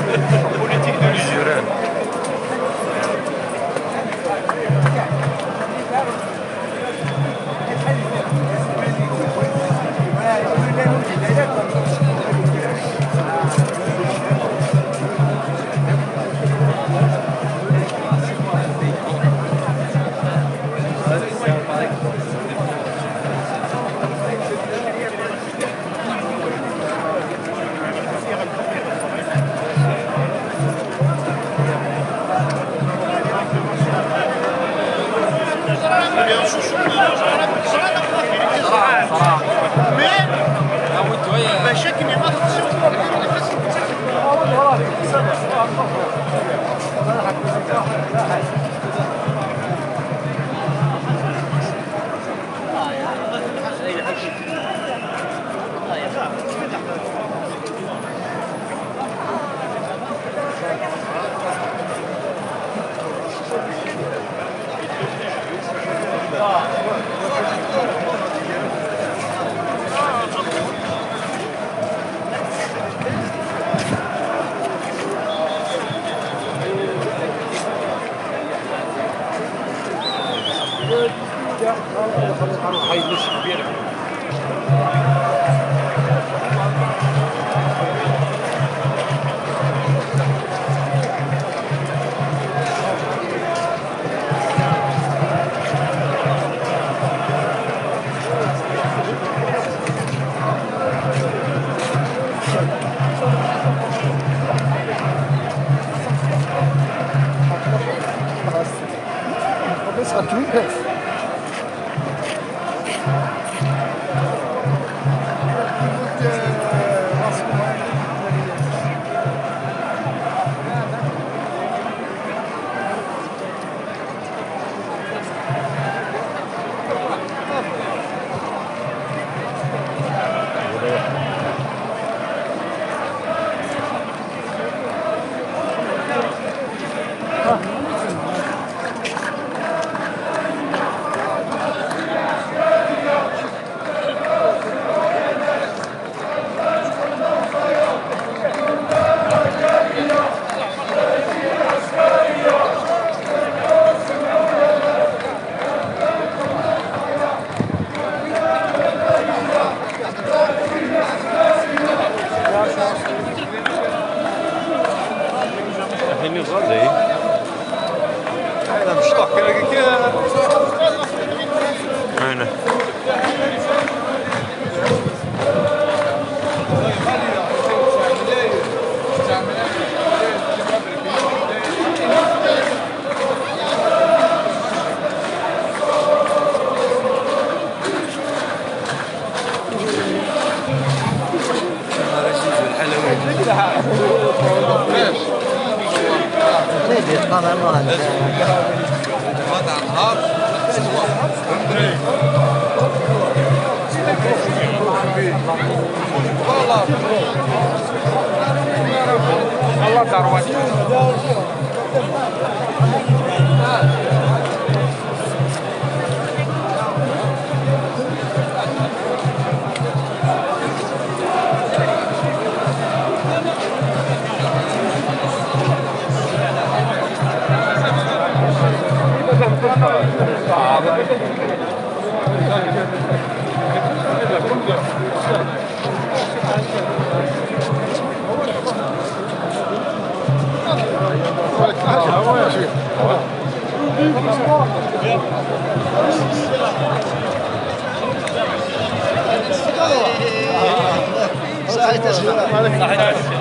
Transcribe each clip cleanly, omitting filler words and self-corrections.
Politique de l'usure.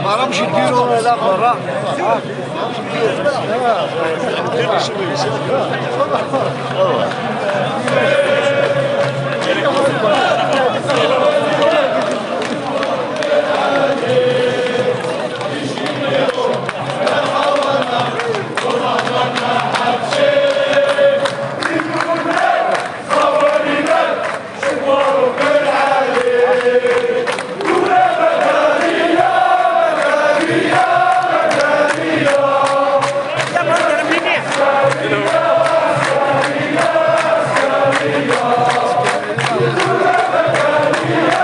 ما راهمش يديروا لا برا Yeah.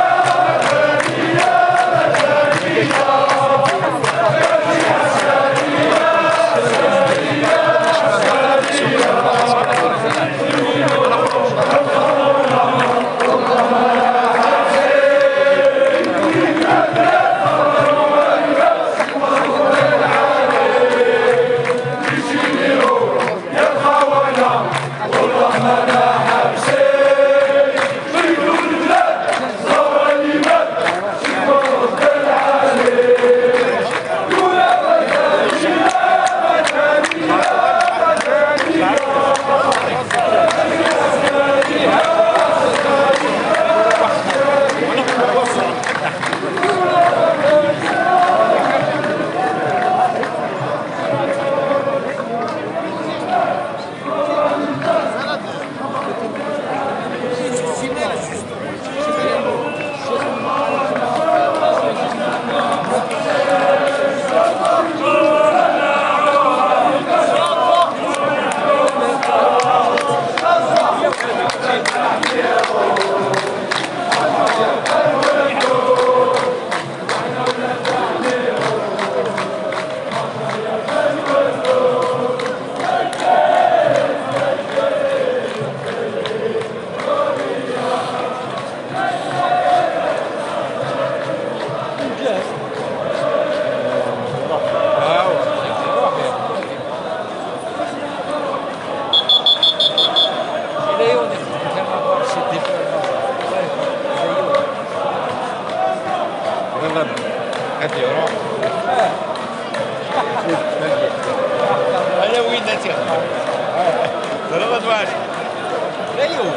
هذا وين نتيا ضربت واحد ايوه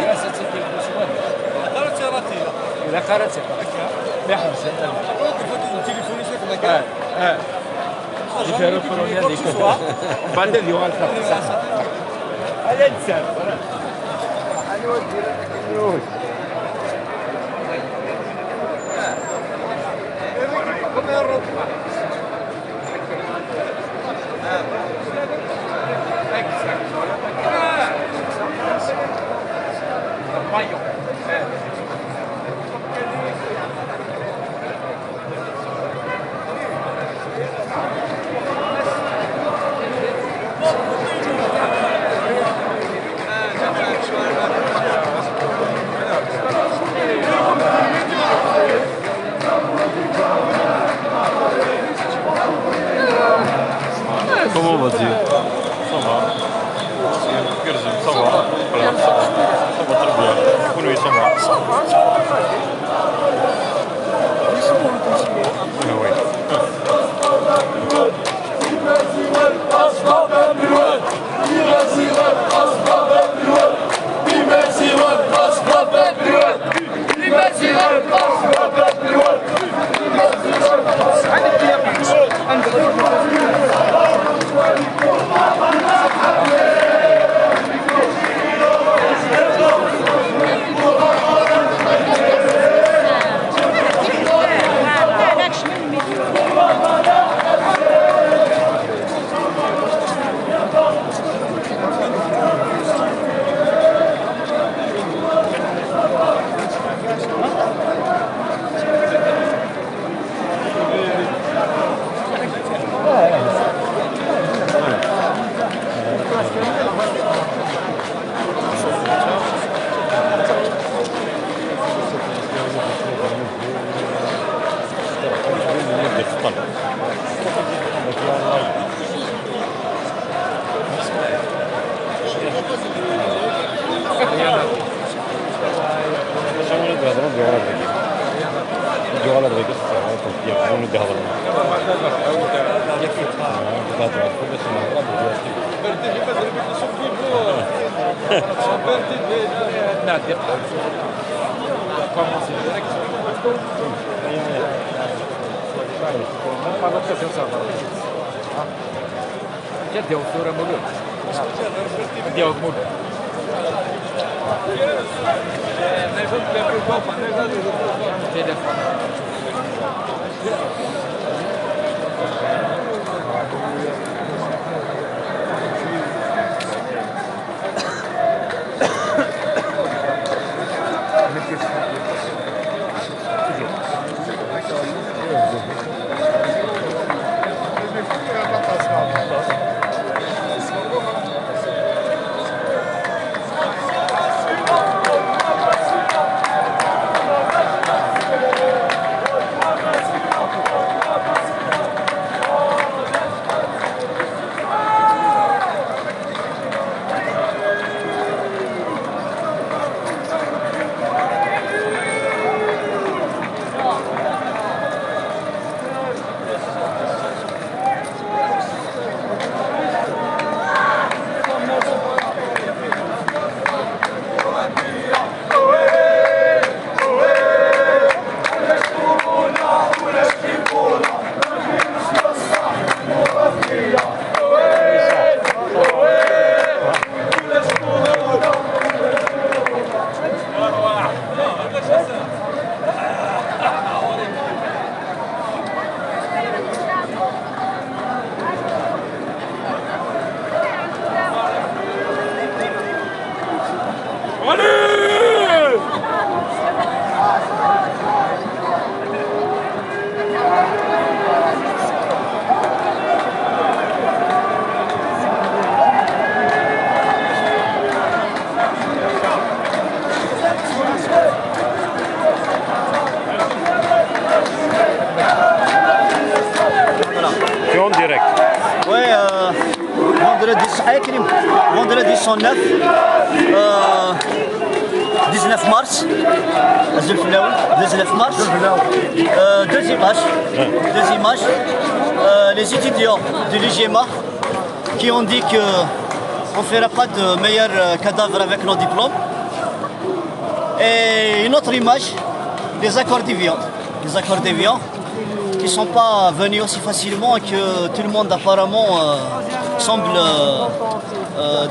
دراسة البوسوان قرأت راتي إذا قرأت بحبس التليفون يشوف مكان يفعلوا القرونية هذيك بعدين يوغل خاص هذا إنسان Comment vas-tu? Ça va. Ça va. Voilà, ça va. Ça va très bien. Oui, ça va. Ah oui. vendredi 109 19 mars, 19 mars. Deux images. Les étudiants de l'IGMA qui ont dit qu'on ne fera pas de meilleur cadavre avec nos diplômes. Et une autre image, des accords d'Évian. Des accords d'Évian qui ne sont pas venus aussi facilement et que tout le monde apparemment semble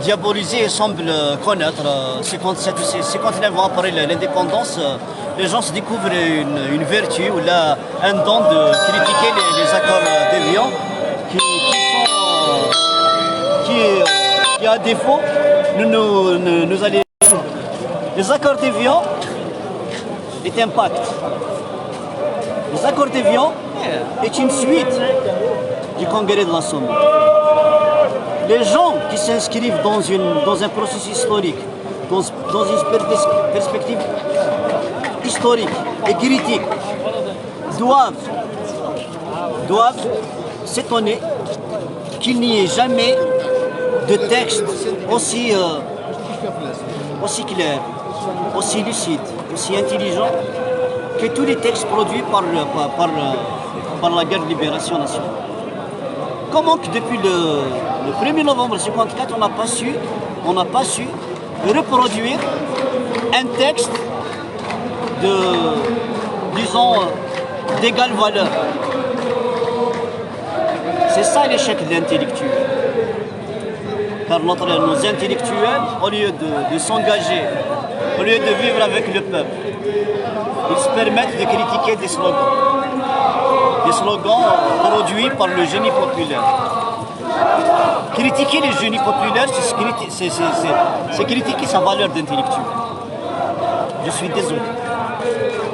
diaboliser et semble connaître. 59 ans après l'indépendance, les gens se découvrent une vertu ou là, un don de critiquer les accords d'Évian qui à défaut nous allons. Les accords d'Évian est un pacte. Les accords d'Évian est une suite du congrès de la Somme. Les gens qui s'inscrivent dans un processus historique, dans une perspective historique et critique, doivent s'étonner qu'il n'y ait jamais de texte aussi clair, aussi lucide, aussi intelligent que tous les textes produits par la guerre de libération nationale. Comment que depuis le 1er novembre 1954, on n'a pas su reproduire un texte d'égale valeur. C'est ça l'échec de l'intellectuel. Car nos intellectuels, au lieu de s'engager, au lieu de vivre avec le peuple, ils se permettent de critiquer des slogans produits par le génie populaire. Critiquer le génie populaire, c'est critiquer sa valeur d'intellectuel. Je suis désolé.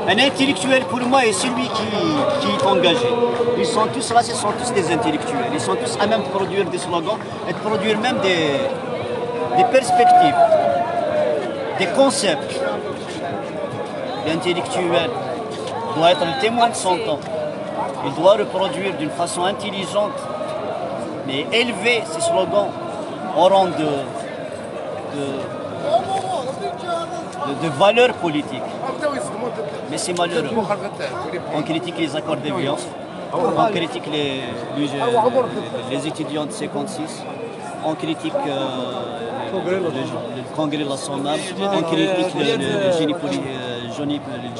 Un intellectuel pour moi est celui qui est engagé. Ils sont tous là, ce sont tous des intellectuels. Ils sont tous à même de produire des slogans et de produire même des perspectives, des concepts. L'intellectuel doit être le témoin de son temps. Il doit reproduire d'une façon intelligente, mais élever ces slogans au rang de valeur politique. Mais c'est malheureux. On critique les accords d'Évian, on critique les étudiants de 56, on critique le congrès de la Somme, on critique le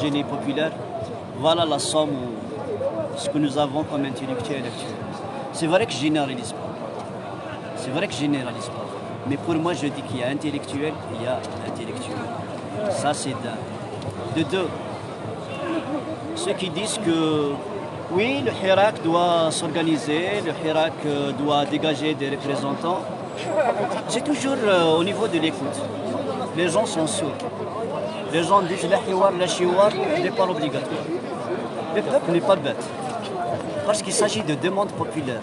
génie populaire. Voilà la somme, ce que nous avons comme intellectuels actuels. C'est vrai que je généralise pas. C'est vrai que je généralise pas. Mais pour moi, je dis qu'il y a intellectuel, il y a intellectuel. Ça, c'est d'un. De deux, ceux qui disent que oui, le Hirak doit s'organiser, le Hirak doit dégager des représentants. C'est toujours au niveau de l'écoute. Les gens sont sourds. Les gens disent la chiwar n'est pas obligatoire. Le peuple n'est pas bête. Parce qu'il s'agit de demandes populaires.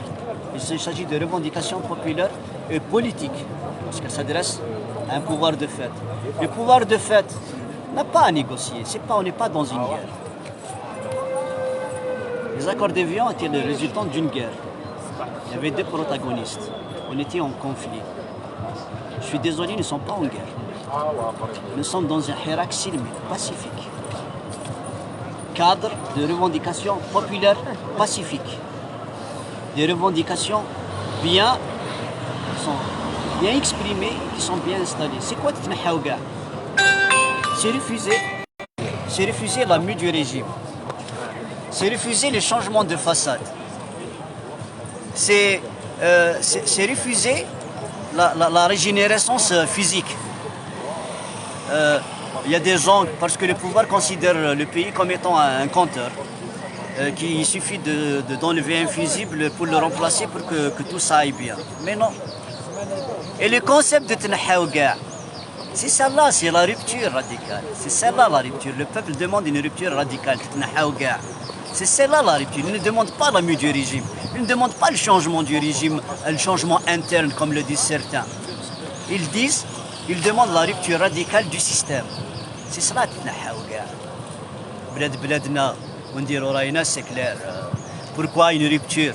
Il s'agit de revendications populaires et politiques. Parce qu'elles s'adressent à un pouvoir de fait. Le pouvoir de fait n'a pas à négocier. On n'est pas dans une guerre. Les accords d'Évian étaient le résultat d'une guerre. Il y avait deux protagonistes. On était en conflit. Je suis désolé, nous ne sommes pas en guerre. Nous sommes dans un Hirak silmi, pacifique. Cadre de revendications populaires pacifiques. Des revendications bien exprimées, qui sont bien installées. C'est quoi Titnahaouga? C'est refuser la mue du régime. C'est refuser le changement de façade. C'est refuser la régénérescence physique. Il y a des gens, parce que le pouvoir considère le pays comme étant un compteur, qu'il suffit d'enlever un fusible pour le remplacer pour que tout ça aille bien. Mais non. Et le concept de Tnahaouga, c'est celle-là, c'est la rupture radicale. C'est celle-là la rupture. Le peuple demande une rupture radicale, Tnahaouga. C'est celle-là la rupture. Il ne demande pas la mue du régime. Il ne demande pas le changement du régime, le changement interne, comme le disent certains. Ils demandent la rupture radicale du système. C'est cela, Tnahaouga. Bladna, on dit Roraïna, c'est clair. Pourquoi une rupture?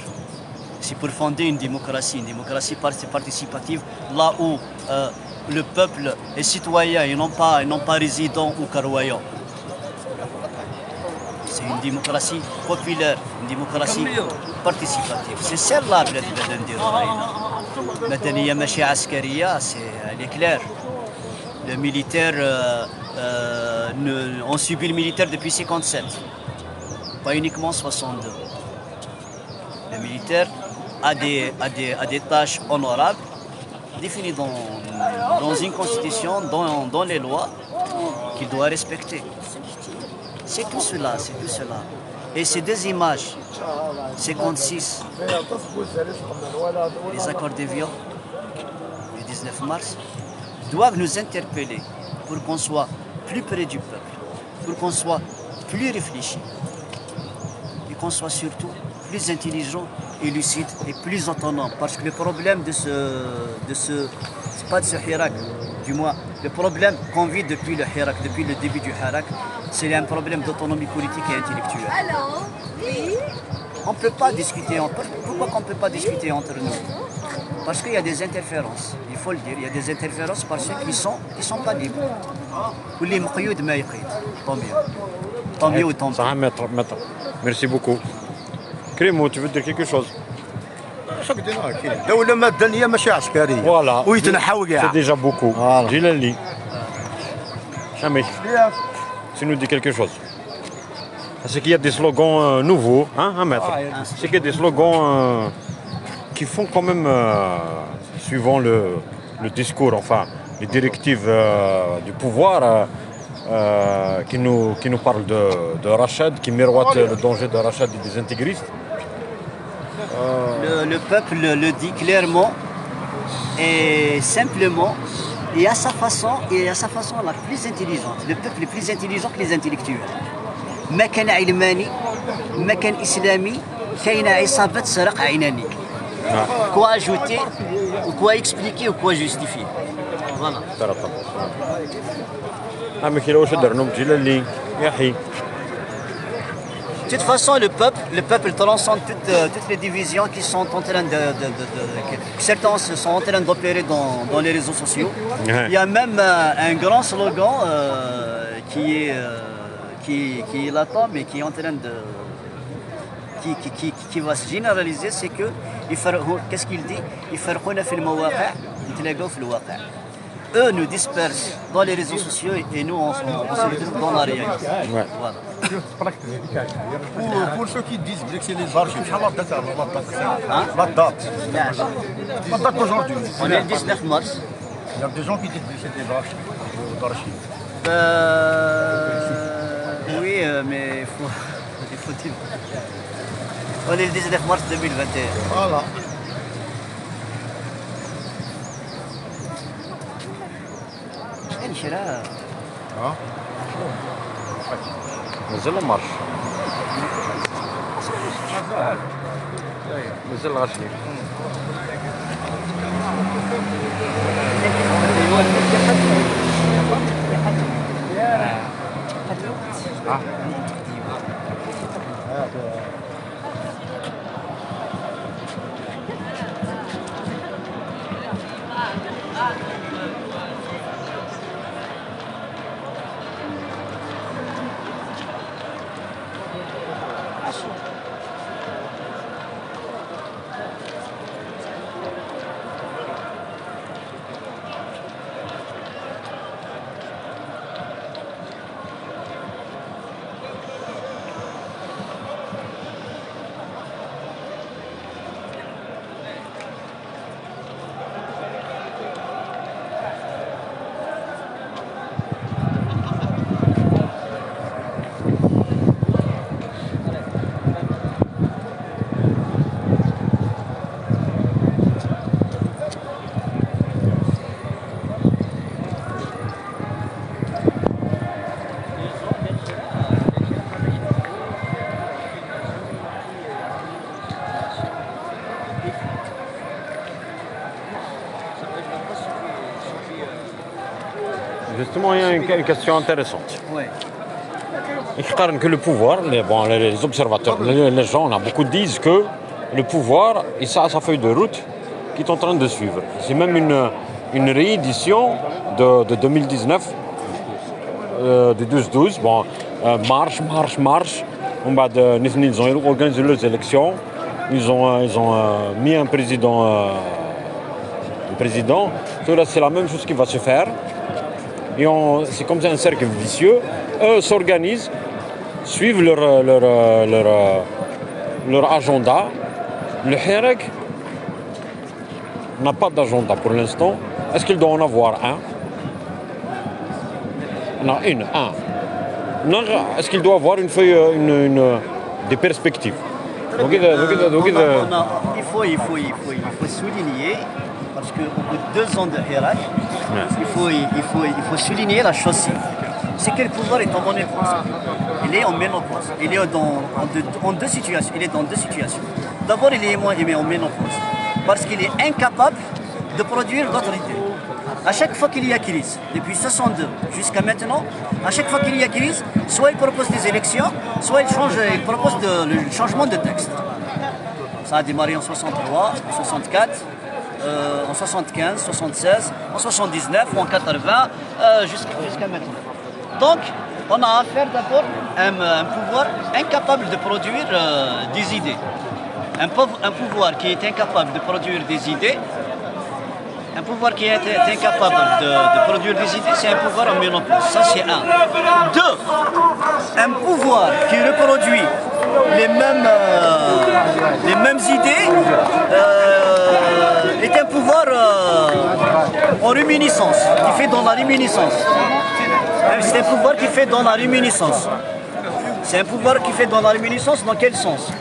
C'est pour fonder une démocratie participative, là où le peuple est citoyen et non pas résident ou carroyant. C'est une démocratie populaire, une démocratie participative. C'est celle-là اللي بدنا نديروا راينا. مدنية ماشي عسكرية, elle est claire. Le militaire, on subit le militaire depuis 57, pas uniquement 62. Le militaire a des tâches honorables définies dans une constitution, dans les lois qu'il doit respecter. C'est tout cela, c'est tout cela. Et ces deux images, 56, les accords d'Évian du 19 mars, doivent nous interpeller pour qu'on soit plus près du peuple, pour qu'on soit plus réfléchi et qu'on soit surtout plus intelligent et lucide et plus autonome. Parce que le problème c'est pas de ce Hirak, du moins, le problème qu'on vit depuis le Hirak, depuis le début du Hirak, c'est un problème d'autonomie politique et intellectuelle. On ne peut pas discuter, pourquoi on ne peut pas discuter entre nous? Parce qu'il y a des interférences, il faut le dire, il y a des interférences par ceux qui sont pas libres. Ou les mqyoud ma yqid, tant mieux. Tant mieux ou tant mieux. Ça va, maître. Merci beaucoup. Crémo, tu veux dire quelque chose? دولة مدنية ماشي عسكرية. Voilà. ويتنحوا كاع. C'est déjà beaucoup. Voilà. Jilali. Chamik. Tu nous dis quelque chose? C'est qu'il y a des slogans nouveaux, hein, maître? C'est qu'il y a des slogans qui font quand même, suivant le discours, enfin, les directives du pouvoir, qui nous parlent de Rachad, qui miroitent le danger de Rachad et des intégristes. Le peuple le dit clairement et simplement et à sa façon la plus intelligente. Le peuple est plus intelligent que les intellectuels. ما كان علماني ما كان إسلامي كاين عصابة سرق عيناني. Quoi ajouter ou quoi expliquer ou quoi justifier. Voilà. De toute façon, le peuple transcende toutes les divisions qui sont en train certains sont en train d'opérer dans les réseaux sociaux. Ouais. Il y a même un grand slogan qui est latent mais qui est en train qui va se généraliser, c'est que qu'est-ce qu'il dit? Eux nous dispersent dans les réseaux sociaux et nous on se retrouve dans la réalité. Ouais. Voilà. Pour ceux qui disent que c'est les archives, la date aujourd'hui. On est le 19 mars. Il y a des gens qui disent que c'est des archives. Oui, mais il faut dire. On est le 19 mars 2021. Voilà. مازال مارش مازال غاشي Justement, il y a une question intéressante. Ouais. Que le pouvoir, les observateurs, les gens, là, beaucoup disent que le pouvoir, il a sa feuille de route qu'il est en train de suivre. C'est même une réédition de 2019, de 12-12. Bon, marche. Ils ont organisé leurs élections. Ils ont mis un président. Tout là, c'est la même chose qui va se faire. Et c'est comme ça un cercle vicieux. Eux s'organisent, suivent leur agenda. Le Hirak n'a pas d'agenda pour l'instant. Est-ce qu'il doit en avoir un? Non, un. Non, est-ce qu'il doit avoir une feuille, des perspectives? Il faut souligner, parce qu'au bout de 2 ans de Hirak, il faut souligner la chose. C'est que le pouvoir est en ménopause. Il est en ménopause. Il est en deux situations. Il est dans 2 situations. D'abord, il est en ménopause parce qu'il est incapable de produire d'autres idées. À chaque fois qu'il y a crise, depuis 62 jusqu'à maintenant, à chaque fois qu'il y a crise, soit il propose des élections, soit il propose le changement de texte. Ça a démarré en 63, en 64, en 75, 76, en 79, en 80, jusqu'à maintenant. Donc, on a affaire d'abord à un pouvoir incapable de produire des idées. Un pouvoir qui est incapable de produire des idées, un pouvoir qui est incapable de produire des idées, c'est un pouvoir en ménopause. Ça, c'est un. 2, un pouvoir qui reproduit les mêmes idées est un pouvoir en réminiscence, qui fait dans la réminiscence. C'est un pouvoir qui fait dans la réminiscence. C'est un pouvoir qui fait dans la réminiscence dans quel sens?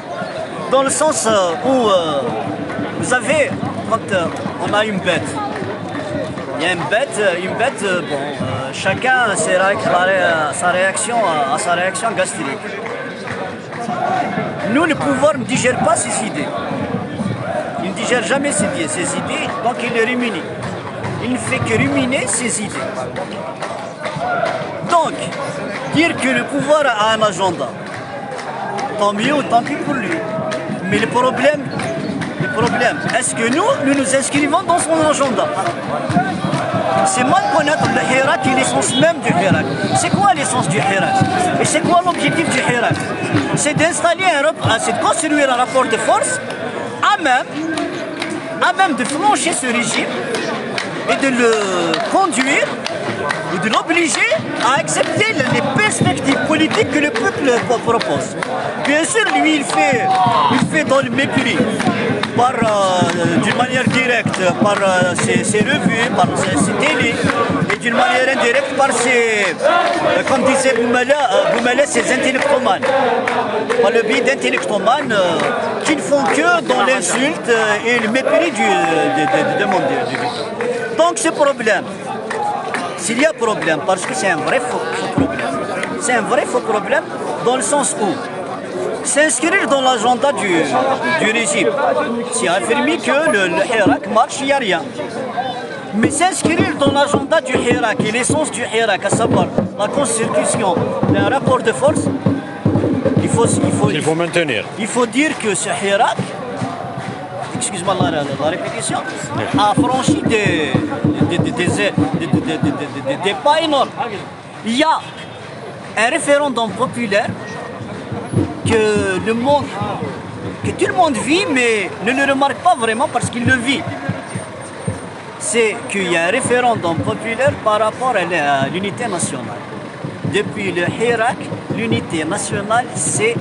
Dans le sens où, vous savez, quand on a une bête, il y a une bête, chacun a sa réaction gastrique. Nous, le pouvoir ne digère pas ces idées. Il ne digère jamais ces idées, donc il les rumine. Il ne fait que ruminer ces idées. Donc, dire que le pouvoir a un agenda, tant mieux ou tant pis pour lui. Mais le problème, est-ce que nous nous inscrivons dans son agenda? C'est mal connaître le Hirak et l'essence même du Hirak. C'est quoi l'essence du Hirak? Et c'est quoi l'objectif du Hirak? C'est c'est de construire un rapport de force à même de flancher ce régime et de le conduire ou de l'obliger à accepter les perspectives politiques que le peuple propose. Bien sûr, lui, il fait dans le mépris, d'une manière directe par ses revues, par ses télés, et d'une manière indirecte par comme disait Boumela, ses intellectomanes. Par le biais d'intellectomanes qui ne font que dans l'insulte et le mépris du monde. Donc ce problème, s'il y a problème, parce que c'est un vrai faux problème. C'est un vrai faux problème dans le sens où s'inscrire dans l'agenda du régime, c'est affirmer que le Hirak marche, il n'y a rien. Mais s'inscrire dans l'agenda du Hirak et l'essence du Hirak, à savoir la constitution d'un rapport de force, il faut maintenir. Il faut dire que ce Hirak, excuse-moi la répétition, a franchi des pas énormes. Il y a un référendum populaire que tout le monde vit, mais ne le remarque pas vraiment parce qu'il le vit. C'est qu'il y a un référendum populaire par rapport à l'unité nationale. Depuis le Hirak, l'unité nationale s'est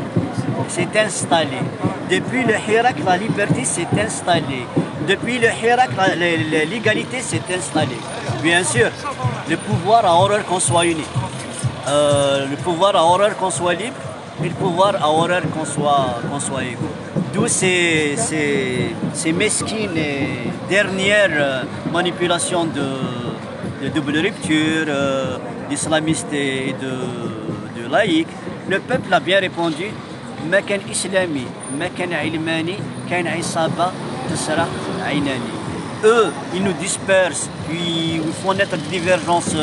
installée. Depuis le Hirak, la liberté s'est installée. Depuis le Hirak, l'égalité s'est installée. Bien sûr, le pouvoir a horreur qu'on soit uni. Le pouvoir a horreur qu'on soit libre. Et le pouvoir a horreur qu'on soit égaux. D'où ces mesquines et dernières manipulations de double rupture, d'islamistes et de laïcs. Le peuple a bien répondu. ما كان إسلامي ما كان علماني كان عصابة تسرق عيناني. Eux, ils nous dispersent, ils font naître des divergences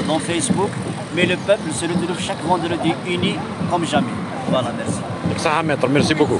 dans Facebook, mais le peuple se retrouve chaque vendredi uni comme jamais. Voilà, merci. Ça, maître, merci beaucoup.